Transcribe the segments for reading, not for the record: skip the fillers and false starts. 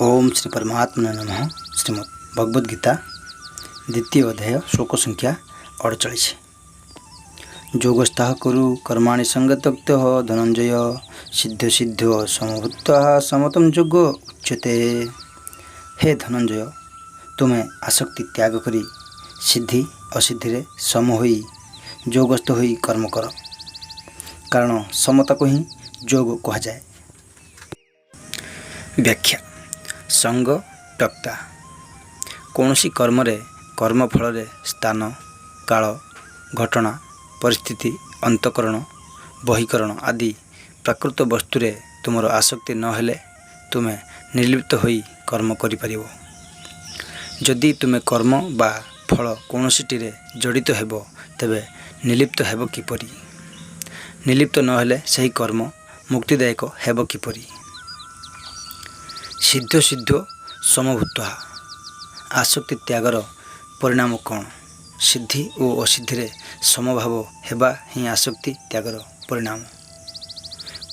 ओम श्री परमात्मा नमः। श्रीमद् भगवद गीता द्वितीय अध्याय श्लोक संख्या 48। योगस्थः कुरु कर्माणि संगतक्तः धनंजय सिद्ध सिद्ध समभूतः समतम योग उच्यते। हे धनंजय, तुम्हें आसक्ति त्याग करी सिद्धि असिद्धि सम होई योगस्थ होई कर्म कर, कारण समता को ही योग कहा जाए। व्याख्या। संग त्यक्ता कौनसी कर्मरे कर्म फल स्थान काल घटना परिस्थिति अंतकरण बहिकरण आदि प्राकृत वस्तुरे तुमर आसक्ति न हेले तुमे निर्लिप्त होई कर्म करिपारिबो। जदि तुमे कर्म बा फल कौनसीटिरे जड़ित हेबो तेबे निर्लिप्त हेबो किपरि? निर्लिप्त न हेले सही कर्म मुक्तिदायक हेबो किपरि? सिद्ध सिद्ध समभूत आसक्ति त्यागर परिणाम कौन? सिद्धि और असिद्धि समभाव हेबा ही आसक्ति त्यागर परिणाम।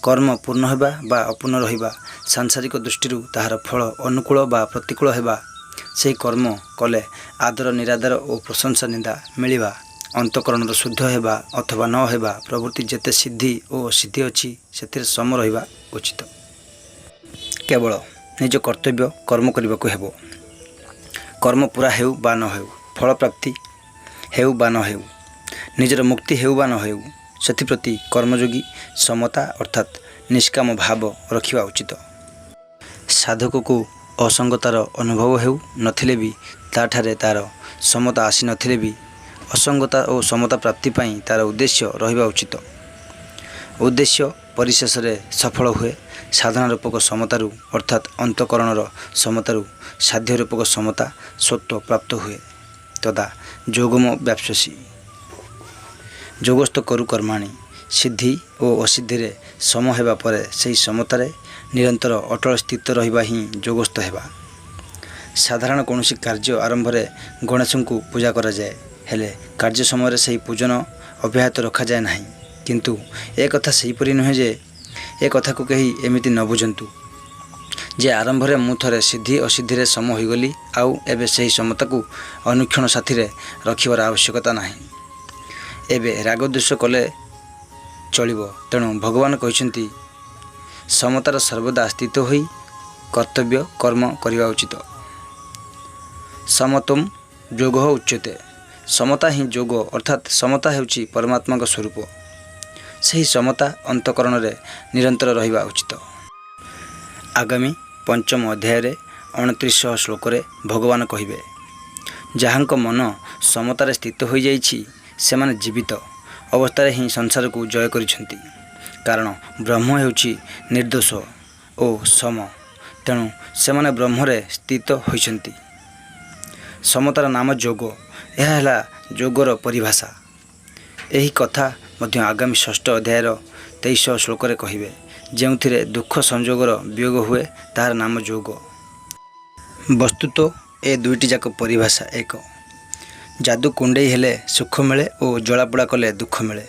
कर्म पूर्ण हेबा बा अपूर्ण रहिबा सांसारिक दृष्टि ताहार फल अनुकूल बा प्रतिकूल हेबा, से कर्म कले आदर निरादर और प्रशंसा निंदा मिलिबा, अंतकरण शुद्ध हेबा अथवा न हेबा, प्रवृत्ति जेते सिद्धि और असिद्धि अछि सेथिरे सम रहिबा उचित। केवल निज कर्तव्य कर्म करने को हेबो। कर्म पूरा हेउ बा न हेउ, फल प्राप्ति हेउ बा न हेउ, निजर मुक्ति हेउ बा न हेउ, सेथिप्रति कर्मयोगी समता अर्थात निष्काम भाव रखिबा उचित। साधक को असंगतार अनुभव हेउ नथिले भी ताठारे तार समता आसी नथिले भी असंगता और समता प्राप्ति पाई तार उद्देश्य रहिबा उचित। उद्देश्य परिशेष सफल हुए साधना रूपक समतारू अर्थात अंतकरणर समतारू साध्य रूपक समता सत्व प्राप्त हुए। तदा जोगम व्याप्स्यसि जोगस्थ करु कर्माणि सिद्धि और असिद्धि सम हेबा परे सही समतारे निरंतर अटल स्थित रहिबा ही जोगस्थ हेबा। साधारण कौनसी कार्य आरंभ रे गणेश को पूजा करा जाए, हेले कार्य समय सही पूजन अब्याहत रखा जाए नहीं। किंतु एक कथा सेहीपरि नुहे जे ए कथा को कही एमिति न बुझंतु जे आरंभ रे मु थरे सिद्धि असिद्धि सम होइगली आउ एबे सही समता को अनुक्षण साथी रे रखिबार आवश्यकता नाही। एबे रागद्वेष कले चलिबो। तेणु भगवान कहिसंती समतार सर्वदा स्थित होई कर्तव्य कर्म करिबा उचित। समतम योग उच्यते। समता ही योग अर्थात समता हेउची परमात्मा का स्वरूप। सही समता अंतकरण रे निरंतर रहिबा उचित। आगामी पंचम अध्याय रे 29 श्लोक रे भगवान कहिबे, जहाँक मन समतारे स्थित हो जाइछि सेमाने जीवित अवस्था ही संसार को जय करिछंती। कारण ब्रह्म हेउछि निर्दोष ओ सम, तेणु सेमाने ब्रह्मरे स्थित होइछंती। समतार नाम जोग। यह है जोगर परिभाषा। यही कथा मध्य आगामी 6 अध्यायर 23 श्लोक रे कहिबे, जेउथिरे दुख संयोगर वियोग हुए तार नाम जोग। वस्तुत ए दुईटी जाक परिभाषा एक। जादू कुंडेई हेले सुख मिले और जलापोड़ा कले दुख मिले,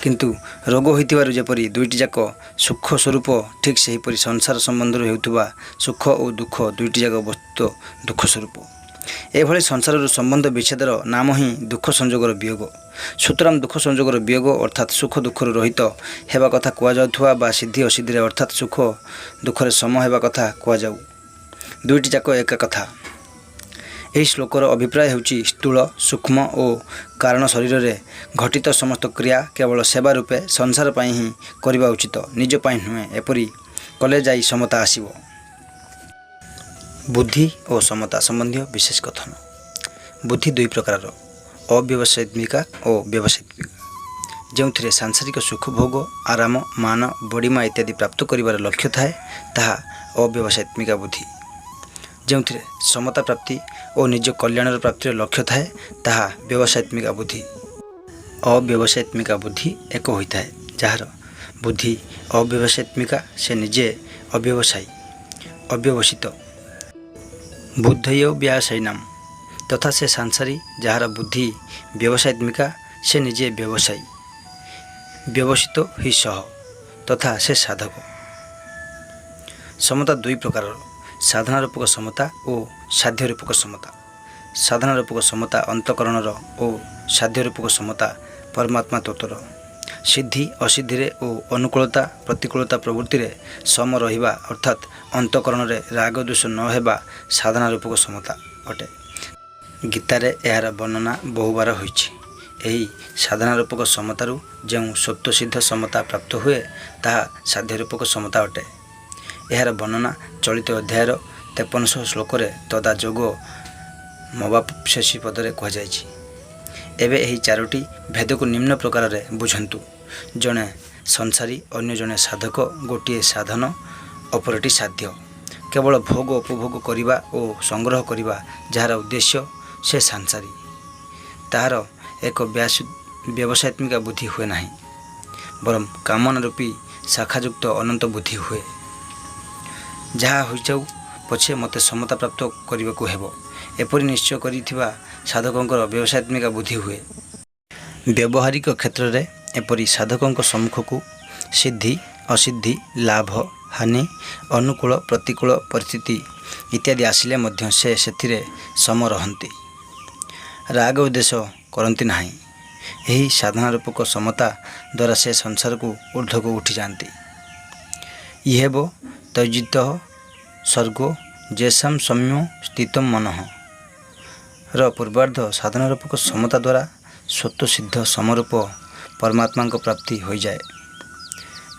किंतु रोग होइतिबारु जेपरि दुईटी जाक सुख स्वरूप, ठीक सेहीपरि संसार संबंध हेउथुबा सुख और दुख दुईटी जाक वस्तु दुख स्वरूप। एभଳି संसार संबंध विच्छेदर नाम ही दुख संयोगर वियोग। सुतराम दुख संयोगर वियोग अर्थात सुख दुखर रहित हेबा कथा कुआ जाउथुवा बा सिद्धि असिद्धि अर्थात सुख दुखरे सम हेबा कथा कुआ जाउ। दुईटी जाक एक कथा। एही श्लोकर अभिप्राय हेउची स्थूल सूक्ष्म और कारण शरीर रे घटित समस्त क्रिया केवल सेवा रूपे संसार पाई ही करिबा उचित, निज पाई नुहे। एपरि कले जाई समता आसीबो। बुद्धि और समता संबंधी विशेष कथन। बुद्धि दुई प्रकार, अव्यवसायित्मिका और व्यवसायित्मिका। जो सांसारिक सुख भोग आराम मान बड़ीमा इत्यादि प्राप्त करिवार लक्ष्य थाए ताहा अव्यवसायित्मिका बुद्धि। जो समता प्राप्ति और निज कल्याणर प्राप्तिर लक्ष्य थाए ताहा व्यवसायित्मिका बुद्धि। अव्यवसायित्मिका बुद्धि एक होता है, जार बुद्धि अव्यवसायित्मिका से निजे अव्यवसायी अव्यवसित बुद्धय व्यासायीनाम, तथा से सांसारी जार बुद्धि व्यवसायित्मिका से निजे व्यवसायी व्यवसित ही सह तथा से साधक। समता दुई प्रकार, ସାଧନା ରୂପକ ସମତା ଓ ସାଧ୍ୟ ରୂପକ ସମତା। ସାଧନା ରୂପକ ସମତା ଅନ୍ତଃକରଣର ଓ ସାଧ୍ୟ ରୂପକ ସମତା ପରମାତ୍ମା ତତ୍ତ୍ୱର। ସିଦ୍ଧି ଅସିଦ୍ଧିରେ ଓ ଅନୁକୂଳତା ପ୍ରତିକୂଳତା ପ୍ରବୃତ୍ତିରେ ସମ ରହିବା ଅର୍ଥାତ୍ ଅନ୍ତଃକରଣରେ ରାଗ ଦୋଷ ନ ହେବା ସାଧନା ରୂପକ ସମତା ଅଟେ। ଗୀତାରେ ଏହାର ବର୍ଣ୍ଣନା ବହୁବାର ହୋଇଛି। ଏହି ସାଧନା ରୂପକ ସମତାରୁ ଯେଉଁ ସ୍ୱତଃସିଦ୍ଧ ସମତା ପ୍ରାପ୍ତ ହୁଏ ତାହା ସାଧ୍ୟ ରୂପକ ସମତା ଅଟେ। ଏହାର ବର୍ଣ୍ଣନା ଚଳିତ ଅଧ୍ୟାୟର 53 ଶ୍ଲୋକରେ ତଦା ଯୋଗ ମବାପ୍ସ୍ୟସି ପଦରେ କୁହାଯାଇଛି। ଏବେ ଏହି ଚାରୋଟି ଭେଦକୁ ନିମ୍ନ ପ୍ରକାରରେ ବୁଝନ୍ତୁ। ଜଣେ ସଂସାରୀ, ଅନ୍ୟ ଜଣେ ସାଧକ, ଗୋଟିଏ ସାଧନ, ଅପରଟି ସାଧ୍ୟ। କେବଳ ଭୋଗ ଉପଭୋଗ କରିବା ଓ ସଂଗ୍ରହ କରିବା ଯାହାର ଉଦ୍ଦେଶ୍ୟ ସେ ସଂସାରୀ। ତାହାର ଏକ ବ୍ୟବସାୟିକ ବୁଦ୍ଧି ହୁଏ ନାହିଁ, ବରଂ କାମନା ରୂପୀ ଶାଖାଯୁକ୍ତ ଅନନ୍ତ ବୁଦ୍ଧି ହୁଏ। ଯାହା ହୋଇଯାଉ ପଛେ ମୋତେ ସମତା ପ୍ରାପ୍ତ କରିବାକୁ ହେବ, ଏପରି ନିଶ୍ଚୟ କରିଥିବା ସାଧକଙ୍କର ବ୍ୟବସାୟିକ ବୁଦ୍ଧି ହୁଏ। ବ୍ୟବହାରିକ କ୍ଷେତ୍ରରେ ଏପରି ସାଧକଙ୍କ ସମ୍ମୁଖକୁ ସିଦ୍ଧି ଅସିଦ୍ଧି, ଲାଭ ହାନି, ଅନୁକୂଳ ପ୍ରତିକୂଳ ପରିସ୍ଥିତି ଇତ୍ୟାଦି ଆସିଲେ ମଧ୍ୟ ସେ ସେଥିରେ ସମ ରହନ୍ତି, ରାଗ ଉଦ୍ଦେଶ୍ୟ କରନ୍ତି ନାହିଁ। ଏହି ସାଧନା ରୂପକ ସମତା ଦ୍ୱାରା ସେ ସଂସାରକୁ ଊର୍ଦ୍ଧ୍ୱକୁ ଉଠିଯାଆନ୍ତି। ଇହେବ ତୈଜିତଃ ସ୍ୱର୍ଗୋ ଯେଷାଂ ସୌମ୍ୟ ସ୍ଥିତଂ ମନଃ ର ପୂର୍ବାର୍ଦ୍ଧ ସାଧନା ରୂପକ ସମତା ଦ୍ୱାରା ସ୍ୱତଃସିଦ୍ଧ ସମରୂପ ପରମାତ୍ମାଙ୍କ ପ୍ରାପ୍ତି ହୋଇଯାଏ।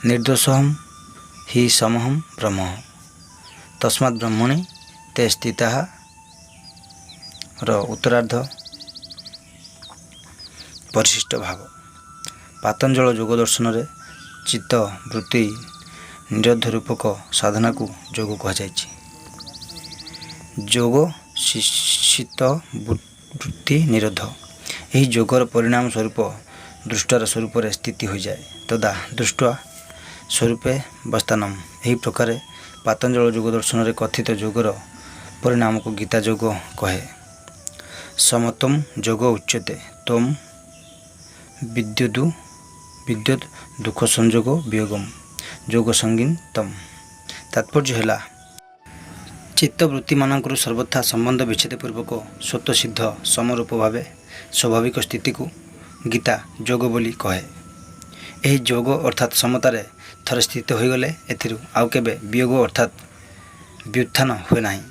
ନିର୍ଦୋଷହଂ ହି ସମହଂ ବ୍ରହ୍ମ ତସ୍ମାତ୍ ବ୍ରହ୍ମଣି ତେ ସ୍ଥିତାଃ ର ଉତ୍ତରାର୍ଦ୍ଧ ପରିଶିଷ୍ଟ ଭାବ। ପାତଞ୍ଜଳ ଯୋଗ ଦର୍ଶନରେ ଚିତ୍ତ ବୃତ୍ତି ନିରୋଧ ରୂପକ ସାଧନାକୁ ଯୋଗ କୁହାଯାଇଛି। ଯୋଗ ଚିତ୍ତ ବୃତ୍ତି ନିରୋଧ। ଏହି ଯୋଗର ପରିଣାମ ସ୍ୱରୂପ ଦୃଷ୍ଟାର ସ୍ୱରୂପରେ ସ୍ଥିତି ହୋଇଯାଏ। ତଦା ଦୃଷ୍ଟ୍ୱା ସ୍ୱରୂପେ ବସ୍ଥାନମ୍। ଏହି ପ୍ରକାରେ ପାତଞ୍ଜଳ ଯୋଗ ଦର୍ଶନରେ କଥିତ ଯୋଗର ପରିଣାମକୁ ଗୀତା ଯୋଗ କହେ। ସମତ୍ୱମ୍ ଯୋଗ ଉଚ୍ୟତେ ତ୍ୱମ୍ ବିଦ୍ୟୁତ୍ ଦୁଃଖ ସଂଯୋଗ ବିୟୋଗମ୍ ଯୋଗ ସଙ୍ଗୀନ ତମ୍। ତାତ୍ପର୍ଯ୍ୟ ହେଲା, ଚିତ୍ତବୃତ୍ତିମାନଙ୍କର ସର୍ବଥା ସମ୍ବନ୍ଧ ବିଚ୍ଛେଦ ପୂର୍ବକ ସ୍ୱତଃସିଦ୍ଧ ସମରୂପ ଭାବେ ସ୍ୱାଭାବିକ ସ୍ଥିତିକୁ ଗୀତା ଯୋଗ ବୋଲି କହେ। ଏହି ଯୋଗ ଅର୍ଥାତ୍ ସମତାରେ ଥରେ ସ୍ଥିତ ହୋଇଗଲେ ଏଥିରୁ ଆଉ କେବେ ବିୟୋଗ ଅର୍ଥାତ୍ ବ୍ୟୁତ୍ଥାନ ହୁଏ ନାହିଁ।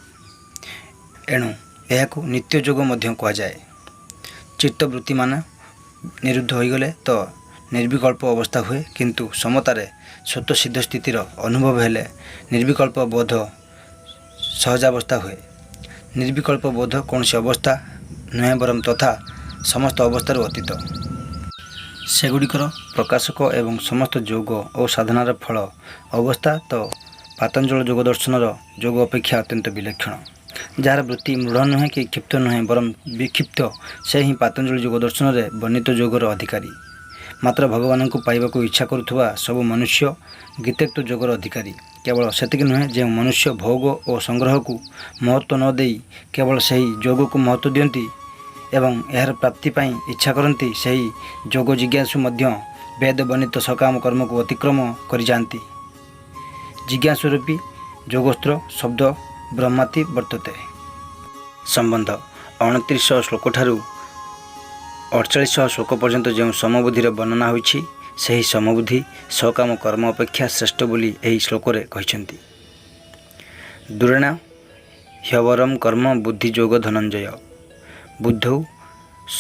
ଏଣୁ ଏହାକୁ ନିତ୍ୟ ଯୋଗ ମଧ୍ୟ କୁହାଯାଏ। ଚିତ୍ତବୃତ୍ତିମାନ ନିରୁଦ୍ଧ ହୋଇଗଲେ ତ ନିର୍ବିକଳ୍ପ ଅବସ୍ଥା ହୁଏ, କିନ୍ତୁ ସମତାରେ ସ୍ୱତଃସିଦ୍ଧ ସ୍ଥିତିର ଅନୁଭବ ହେଲେ ନିର୍ବିକଳ୍ପ ବୋଧ ସହଜାବସ୍ଥା ହୁଏ। ନିର୍ବିକଳ୍ପ ବୋଧ କୌଣସି ଅବସ୍ଥା ନୁହେଁ, ବରଂ ତଥା ସମସ୍ତ ଅବସ୍ଥାରୁ ଅତୀତ। ସେଗୁଡ଼ିକର ପ୍ରକାଶକ ଏବଂ ସମସ୍ତ ଯୋଗ ଓ ସାଧନାର ଫଳ ଅବସ୍ଥା ତ ପାତଞ୍ଜଳ ଯୋଗ ଦର୍ଶନର ଯୋଗ ଅପେକ୍ଷା ଅତ୍ୟନ୍ତ ବିଲକ୍ଷଣ। ଯାହାର ବୃତ୍ତି ମୂଢ଼ ନୁହେଁ କି କ୍ଷିପ୍ତ ନୁହେଁ, ବରଂ ବିକ୍ଷିପ୍ତ, ସେ ହିଁ ପାତଞ୍ଜଳି ଯୋଗ ଦର୍ଶନରେ ବର୍ଣ୍ଣିତ ଯୋଗର ଅଧିକାରୀ। ମାତ୍ର ଭଗବାନଙ୍କୁ ପାଇବାକୁ ଇଚ୍ଛା କରୁଥିବା ସବୁ ମନୁଷ୍ୟ ଗୀତୋକ୍ତ ଯୋଗର ଅଧିକାରୀ। କେବଳ ସେତିକି ନୁହେଁ, ଯେଉଁ ମନୁଷ୍ୟ ଭୋଗ ଓ ସଂଗ୍ରହକୁ ମହତ୍ତ୍ୱ ନ ଦେଇ କେବଳ ସେହି ଯୋଗକୁ ମହତ୍ତ୍ୱ ଦିଅନ୍ତି ଏବଂ ଏହାର ପ୍ରାପ୍ତି ପାଇଁ ଇଚ୍ଛା କରନ୍ତି, ସେହି ଯୋଗ ଜିଜ୍ଞାସୁ ମଧ୍ୟ ବେଦ ବର୍ଣ୍ଣିତ ସକାମ କର୍ମକୁ ଅତିକ୍ରମ କରିଯାଆନ୍ତି। ଜିଜ୍ଞାସୁରୂପୀ ଯୋଗସ୍ତ୍ର ଶବ୍ଦ ବ୍ରହ୍ମାତି ବର୍ତ୍ତତେ। ସମ୍ବନ୍ଧ 2900 ଶ୍ଲୋକଠାରୁ 4800 ଶ୍ଲୋକ ପର୍ଯ୍ୟନ୍ତ ଯେଉଁ ସମବୁଦ୍ଧିର ବର୍ଣ୍ଣନା ହୋଇଛି, ସେହି ସମବୁଦ୍ଧି ସକାମ କର୍ମ ଅପେକ୍ଷା ଶ୍ରେଷ୍ଠ ବୋଲି ଏହି ଶ୍ଲୋକରେ କହିଛନ୍ତି। ଦୂରେଣ ହ୍ୟବରମ୍ କର୍ମ ବୁଦ୍ଧି ଯୋଗ ଧନଞ୍ଜୟ ବୁଦ୍ଧୌ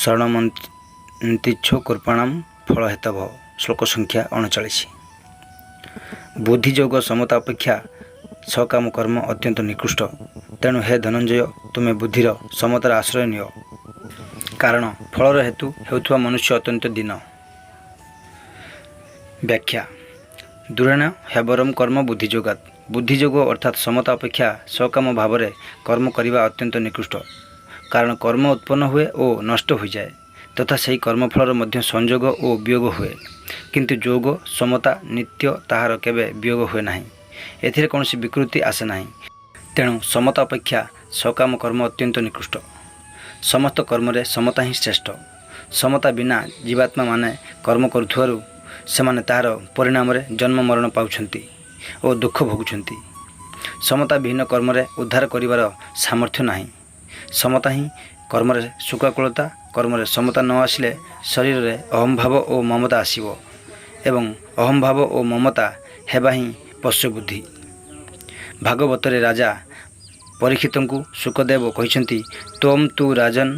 ଶରଣମନ୍ତିଚ୍ଛୋ କୃପାଣାମ୍ ଫଳ ହେତଭ। ଶ୍ଲୋକ ସଂଖ୍ୟା 39। ବୁଦ୍ଧି ଯୋଗ ସମତା ଅପେକ୍ଷା ସକାମ କର୍ମ ଅତ୍ୟନ୍ତ ନିକୃଷ୍ଟ। ତେଣୁ ହେ ଧନଞ୍ଜୟ, ତୁମେ ବୁଦ୍ଧିର ସମତାର ଆଶ୍ରୟ ନିଅ, କାରଣ ଫଳର ହେତୁ ହେଉଥିବା ମନୁଷ୍ୟ ଅତ୍ୟନ୍ତ ଦୀନ। ବ୍ୟାଖ୍ୟା। ଦୂରେଣ ହ୍ୟବରମ୍ କର୍ମ ବୁଦ୍ଧିଯୋଗାତ୍। ବୁଦ୍ଧିଯୋଗ ଅର୍ଥାତ୍ ସମତା ଅପେକ୍ଷା ସକାମ ଭାବରେ କର୍ମ କରିବା ଅତ୍ୟନ୍ତ ନିକୃଷ୍ଟ, କାରଣ କର୍ମ ଉତ୍ପନ୍ନ ହୁଏ ଓ ନଷ୍ଟ ହୋଇଯାଏ, ତଥା ସେହି କର୍ମଫଳର ମଧ୍ୟ ସଂଯୋଗ ଓ ବିୟୋଗ ହୁଏ। କିନ୍ତୁ ଯୋଗ ସମତା ନିତ୍ୟ, ତାହାର କେବେ ବିୟୋଗ ହୁଏ ନାହିଁ, ଏଥିରେ କୌଣସି ବିକୃତି ଆସେ ନାହିଁ। ତେଣୁ ସମତା ଅପେକ୍ଷା ସକାମ କର୍ମ ଅତ୍ୟନ୍ତ ନିକୃଷ୍ଟ। ସମସ୍ତ କର୍ମରେ ସମତା ହିଁ ଶ୍ରେଷ୍ଠ। ସମତା ବିନା ଜୀବାତ୍ମାମାନେ କର୍ମ କରୁଥିବାରୁ ସେମାନେ ତାହାର ପରିଣାମରେ ଜନ୍ମ ମରଣ ପାଉଛନ୍ତି ଓ ଦୁଃଖ ଭୋଗୁଛନ୍ତି। ସମତା ବିହୀନ କର୍ମରେ ଉଦ୍ଧାର କରିବାର ସାମର୍ଥ୍ୟ ନାହିଁ। ସମତା ହିଁ କର୍ମରେ ଶୃଙ୍ଖଳତା। କର୍ମରେ ସମତା ନ ଆସିଲେ ଶରୀରରେ ଅହଂଭାବ ଓ ମମତା ଆସିବ ଏବଂ ଅହଂଭାବ ଓ ମମତା ହେବା ହିଁ ପଶୁ ବୁଦ୍ଧି। ଭାଗବତରେ ରାଜା ପରୀକ୍ଷିତଙ୍କୁ ଶୁକଦେବ କହିଛନ୍ତି, ତ୍ୱମ୍ ତୁ ରାଜନ୍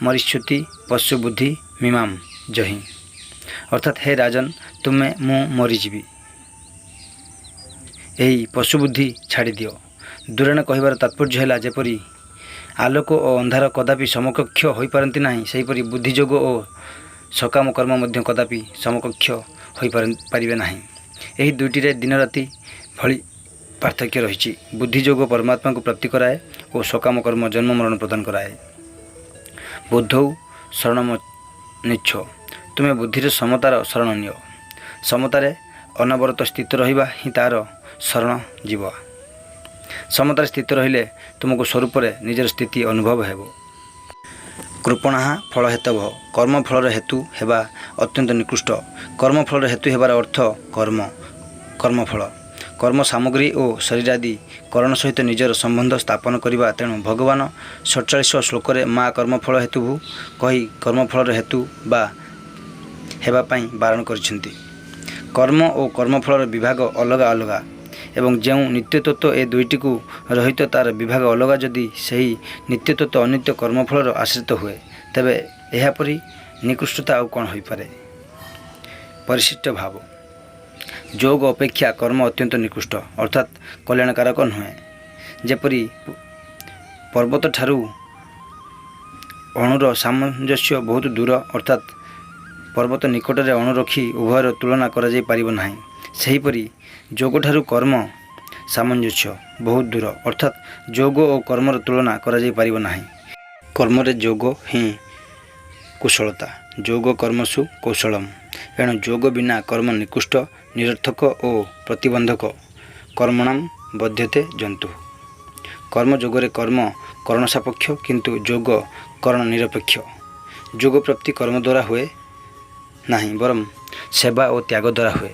ମରିଷ୍ୟତି ପଶୁ ବୁଦ୍ଧି ମିମାମ୍ ଜହି। ଅର୍ଥାତ୍ ହେ ରାଜନ୍, ତୁମେ ମୁଁ ମରିଯିବି, ଏହି ପଶୁ ବୁଦ୍ଧି ଛାଡ଼ିଦିଅ। ଦୂରେଣ କହିବାର ତାତ୍ପର୍ଯ୍ୟ ହେଲା, ଯେପରି ଆଲୋକ ଓ ଅନ୍ଧାର କଦାପି ସମକକ୍ଷ ହୋଇପାରନ୍ତି ନାହିଁ, ସେହିପରି ବୁଦ୍ଧିଯୋଗ ଓ ସକାମ କର୍ମ ମଧ୍ୟ କଦାପି ସମକକ୍ଷ ହୋଇପାରିବେ ନାହିଁ। ଏହି ଦୁଇଟିରେ ଦିନରାତି ଭଳି ପାର୍ଥକ୍ୟ ରହିଛି। ବୁଦ୍ଧିଯୋଗ ପରମାତ୍ମାକୁ ପ୍ରାପ୍ତି କରାଏ ଓ ସକାମ କର୍ମ ଜନ୍ମ ମରଣ ପ୍ରଦାନ କରାଏ। ବୁଦ୍ଧୌ ଶରଣମନିଚ୍ଛ, ତୁମେ ବୁଦ୍ଧିର ସମତାର ଶରଣ ନିଅ। ସମତାରେ ଅନବରତ ସ୍ଥିତ ରହିବା ହିଁ ତା'ର ଶରଣ ଯିବ। ସମତାରେ ସ୍ଥିତ ରହିଲେ ତୁମକୁ ସ୍ୱରୂପରେ ନିଜର ସ୍ଥିତି ଅନୁଭବ ହେବ। କୃପଣାଃ ଫଳ ହେତବଃ, କର୍ମଫଳର ହେତୁ ହେବା ଅତ୍ୟନ୍ତ ନିକୃଷ୍ଟ। କର୍ମଫଳର ହେତୁ ହେବାର ଅର୍ଥ କର୍ମଫଳ। କର୍ମ ସାମଗ୍ରୀ ଓ ଶରୀରାଦି କରଣ ସହିତ ନିଜର ସମ୍ବନ୍ଧ ସ୍ଥାପନ କରିବା। ତେଣୁ ଭଗବାନ 47 ଶ୍ଲୋକରେ ମା କର୍ମଫଳ ହେତୁଭୁ କହି କର୍ମଫଳର ହେତୁ ବା ହେବା ପାଇଁ ବାରଣ କରିଛନ୍ତି। କର୍ମ ଓ କର୍ମଫଳର ବିଭାଗ ଅଲଗା ଅଲଗା ଏବଂ ଯେଉଁ ନିତ୍ୟତତ୍ତ୍ୱ ଏ ଦୁଇଟିକୁ ରହିତ ତା'ର ବିଭାଗ ଅଲଗା। ଯଦି ସେହି ନିତ୍ୟତତ୍ତ୍ୱ ଅନିତ୍ୟ କର୍ମଫଳର ଆଶ୍ରିତ ହୁଏ, ତେବେ ଏହାପରି ନିକୃଷ୍ଟତା ଆଉ କ'ଣ ହୋଇପାରେ? ପରିଶିଷ୍ଟ ଭାବ। ଯୋଗ ଅପେକ୍ଷା କର୍ମ ଅତ୍ୟନ୍ତ ନିକୃଷ୍ଟ, ଅର୍ଥାତ୍ କଲ୍ୟାଣକାରକ ନୁହେଁ। ଯେପରି ପର୍ବତଠାରୁ ଅଣୁର ସାମଞ୍ଜସ୍ୟ ବହୁତ ଦୂର, ଅର୍ଥାତ୍ ପର୍ବତ ନିକଟରେ ଅଣୁ ରଖି ଉଭୟର ତୁଳନା କରାଯାଇ ପାରିବ ନାହିଁ, ସେହିପରି ଯୋଗଠାରୁ କର୍ମ ସାମଞ୍ଜସ୍ୟ ବହୁତ ଦୂର, ଅର୍ଥାତ୍ ଯୋଗ ଓ କର୍ମର ତୁଳନା କରାଯାଇ ପାରିବ ନାହିଁ। କର୍ମରେ ଯୋଗ ହିଁ କୁଶଳତା। ଯୋଗ କର୍ମସୁ କୌଶଳମ୍। ଏଣୁ ଯୋଗ ବିନା କର୍ମ ନିକୃଷ୍ଟ, ନିରର୍ଥକ ଓ ପ୍ରତିବନ୍ଧକ। କର୍ମଣାଂ ବଧ୍ୟତେ ଜନ୍ତୁ। କର୍ମଯୋଗରେ କର୍ମ କରଣ ସାପେକ୍ଷ, କିନ୍ତୁ ଯୋଗ କରଣ ନିରପେକ୍ଷ। ଯୋଗ ପ୍ରାପ୍ତି କର୍ମ ଦ୍ୱାରା ହୁଏ ନାହିଁ, ବରଂ ସେବା ଓ ତ୍ୟାଗ ଦ୍ୱାରା ହୁଏ।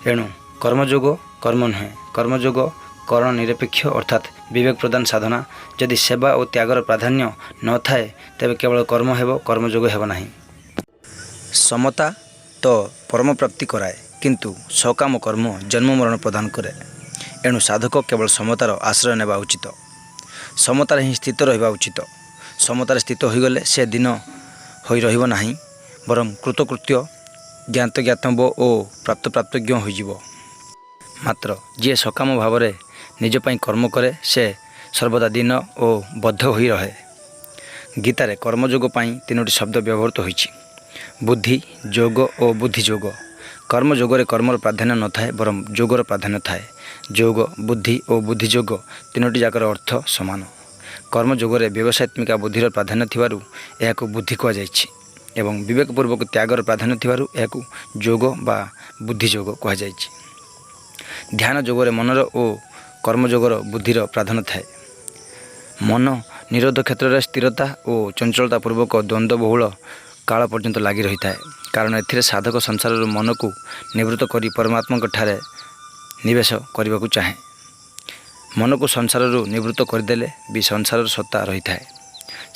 ଏଣୁ କର୍ମଯୋଗ କର୍ମ ନୁହେଁ। କର୍ମଯୋଗ କରଣ ନିରପେକ୍ଷ, ଅର୍ଥାତ୍ ବିବେକ ପ୍ରଦାନ ସାଧନା। ଯଦି ସେବା ଓ ତ୍ୟାଗର ପ୍ରାଧାନ୍ୟ ନଥାଏ, ତେବେ କେବଳ କର୍ମ ହେବ, କର୍ମଯୋଗ ହେବ ନାହିଁ। ସମତା ତ ପରମପ୍ରାପ୍ତି କରାଏ, କିନ୍ତୁ ସକାମ କର୍ମ ଜନ୍ମ ମରଣ ପ୍ରଦାନ କରେ। ଏଣୁ ସାଧକ କେବଳ ସମତାର ଆଶ୍ରୟ ନେବା ଉଚିତ। ସମତାରେ ହିଁ ସ୍ଥିତ ରହିବା ଉଚିତ। ସମତାରେ ସ୍ଥିତ ହୋଇଗଲେ ସେ ଦିନ ହୋଇ ରହିବ ନାହିଁ, ବରଂ କୃତକୃତ୍ୟ, ଜ୍ଞାତଜ୍ଞାତବ୍ୟ ଓ ପ୍ରାପ୍ତଜ୍ଞ ହୋଇଯିବ। ମାତ୍ର ଯିଏ ସକାମ ଭାବରେ ନିଜ ପାଇଁ କର୍ମ କରେ, ସେ ସର୍ବଦା ଦୀନ ଓ ବଦ୍ଧ ହୋଇ ରହେ। ଗୀତାରେ କର୍ମଯୋଗ ପାଇଁ 3ଟି ଶବ୍ଦ ବ୍ୟବହୃତ ହୋଇଛି, ବୁଦ୍ଧି ଯୋଗ ଓ ବୁଦ୍ଧିଯୋଗ। କର୍ମଯୋଗରେ କର୍ମର ପ୍ରାଧାନ୍ୟ ନଥାଏ, ବରଂ ଯୋଗର ପ୍ରାଧାନ୍ୟ ଥାଏ। ଯୋଗ, ବୁଦ୍ଧି ଓ ବୁଦ୍ଧିଯୋଗ 3ଟି ଯାକର ଅର୍ଥ ସମାନ। କର୍ମଯୋଗରେ ବ୍ୟବସାୟିତ୍ମିକା ବୁଦ୍ଧିର ପ୍ରାଧାନ୍ୟ ଥିବାରୁ ଏହାକୁ ବୁଦ୍ଧି କୁହାଯାଇଛି ଏବଂ ବିବେକପୂର୍ବକ ତ୍ୟାଗର ପ୍ରାଧାନ୍ୟ ଥିବାରୁ ଏହାକୁ ଯୋଗ ବା ବୁଦ୍ଧିଯୋଗ କୁହାଯାଇଛି। ଧ୍ୟାନ ଯୋଗରେ ମନର ଓ କର୍ମଯୋଗର ବୁଦ୍ଧିର ପ୍ରାଧାନ୍ୟ ଥାଏ। ମନ ନିରୋଧ କ୍ଷେତ୍ରରେ ସ୍ଥିରତା ଓ ଚଞ୍ଚଳତା ପୂର୍ବକ ଦ୍ୱନ୍ଦ୍ୱବହୁଳ କାଳ ପର୍ଯ୍ୟନ୍ତ ଲାଗି ରହିଥାଏ, କାରଣ ଏଥିରେ ସାଧକ ସଂସାରରୁ ମନକୁ ନିବୃତ୍ତ କରି ପରମାତ୍ମାଙ୍କଠାରେ ନିବେଶ କରିବାକୁ ଚାହେଁ। ମନକୁ ସଂସାରରୁ ନିବୃତ୍ତ କରିଦେଲେ ବି ସଂସାରର ସତ୍ତା ରହିଥାଏ।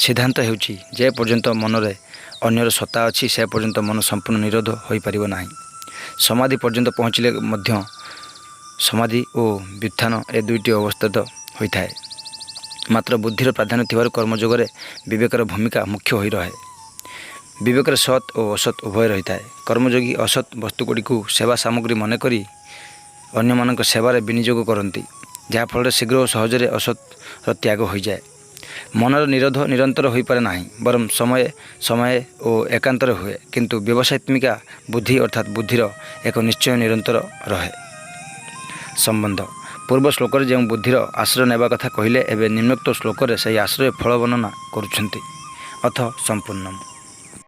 ସିଦ୍ଧାନ୍ତ ହେଉଛି, ଯେ ପର୍ଯ୍ୟନ୍ତ ମନରେ ଅନ୍ୟର ସତ୍ତା ଅଛି, ସେ ପର୍ଯ୍ୟନ୍ତ ମନ ସମ୍ପୂର୍ଣ୍ଣ ନିରୋଧ ହୋଇପାରିବ ନାହିଁ। ସମାଧି ପର୍ଯ୍ୟନ୍ତ ପହଞ୍ଚିଲେ ମଧ୍ୟ ସମାଧି ଓ ବ୍ୟୁତ୍ଥାନ ଏ ଦୁଇଟି ଅବସ୍ଥିତ ହୋଇଥାଏ। ମାତ୍ର ବୁଦ୍ଧିର ପ୍ରାଧାନ୍ୟ ଥିବାରୁ କର୍ମଯୋଗରେ ବିବେକର ଭୂମିକା ମୁଖ୍ୟ ହୋଇ ରହେ। ବିବେକରେ ସତ୍ ଓ ଅସତ୍ ଉଭୟ ରହିଥାଏ। କର୍ମଯୋଗୀ ଅସତ୍ ବସ୍ତୁଗୁଡ଼ିକୁ ସେବା ସାମଗ୍ରୀ ମନେକରି ଅନ୍ୟମାନଙ୍କ ସେବାରେ ବିନିଯୋଗ କରନ୍ତି, ଯାହାଫଳରେ ଶୀଘ୍ର ଓ ସହଜରେ ଅସତ୍ର ତ୍ୟାଗ ହୋଇଯାଏ। ମନର ନିରୋଧ ନିରନ୍ତର ହୋଇପାରେ ନାହିଁ, ବରଂ ସମୟେ ସମୟେ ଓ ଏକାନ୍ତରେ ହୁଏ, କିନ୍ତୁ ବ୍ୟବସାୟିତ୍ମିକା ବୁଦ୍ଧି ଅର୍ଥାତ୍ ବୁଦ୍ଧିର ଏକ ନିଶ୍ଚୟ ନିରନ୍ତର ରହେ। ସମ୍ବନ୍ଧ। ପୂର୍ବ ଶ୍ଲୋକରେ ଯେଉଁ ବୁଦ୍ଧିର ଆଶ୍ରୟ ନେବା କଥା କହିଲେ, ଏବେ ନିମ୍ନୋକ୍ତ ଶ୍ଲୋକରେ ସେହି ଆଶ୍ରୟ ଫଳ ବର୍ଣ୍ଣନା କରୁଛନ୍ତି। ଅଥ ସମ୍ପୂର୍ଣ୍ଣମ୍।